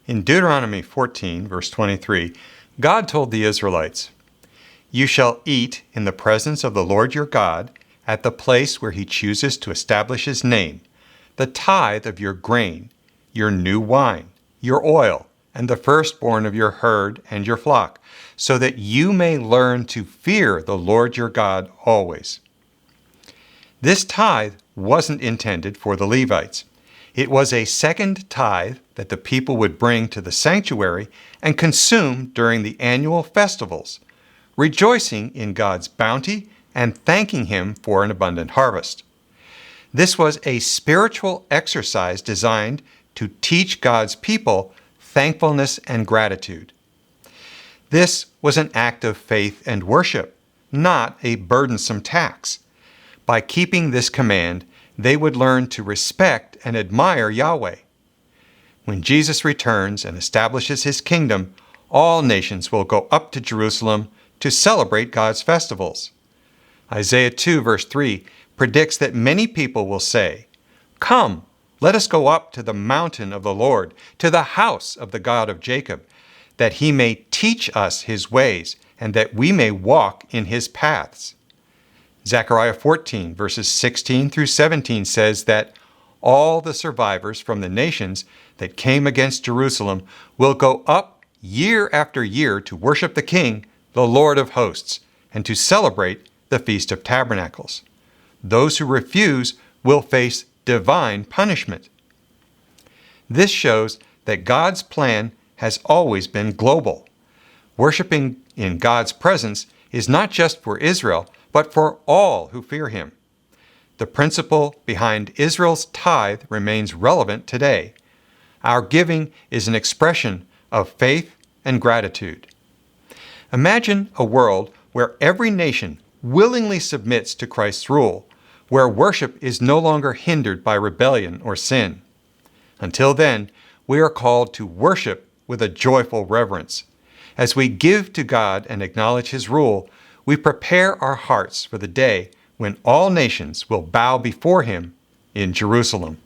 In Deuteronomy 14, verse 23, God told the Israelites, "You shall eat in the presence of the Lord your God at the place where he chooses to establish his name, the tithe of your grain, your new wine, your oil, and the firstborn of your herd and your flock, so that you may learn to fear the Lord your God always." This tithe wasn't intended for the Levites. It was a second tithe that the people would bring to the sanctuary and consume during the annual festivals, rejoicing in God's bounty and thanking him for an abundant harvest. This was a spiritual exercise designed to teach God's people thankfulness and gratitude. This was an act of faith and worship, not a burdensome tax. By keeping this command, they would learn to respect and admire Yahweh. When Jesus returns and establishes his kingdom, all nations will go up to Jerusalem to celebrate God's festivals. Isaiah 2, verse 3 predicts that many people will say, "Come, let us go up to the mountain of the Lord, to the house of the God of Jacob, that he may teach us his ways, and that we may walk in his paths." Zechariah 14, verses 16 through 17 says that all the survivors from the nations that came against Jerusalem will go up year after year to worship the King, the Lord of hosts, and to celebrate the Feast of Tabernacles. Those who refuse will face divine punishment. This shows that God's plan has always been global. Worshiping in God's presence is not just for Israel, but for all who fear him. The principle behind Israel's tithe remains relevant today. Our giving is an expression of faith and gratitude. Imagine a world where every nation willingly submits to Christ's rule, where worship is no longer hindered by rebellion or sin. Until then, we are called to worship with a joyful reverence. As we give to God and acknowledge his rule, we prepare our hearts for the day when all nations will bow before him in Jerusalem.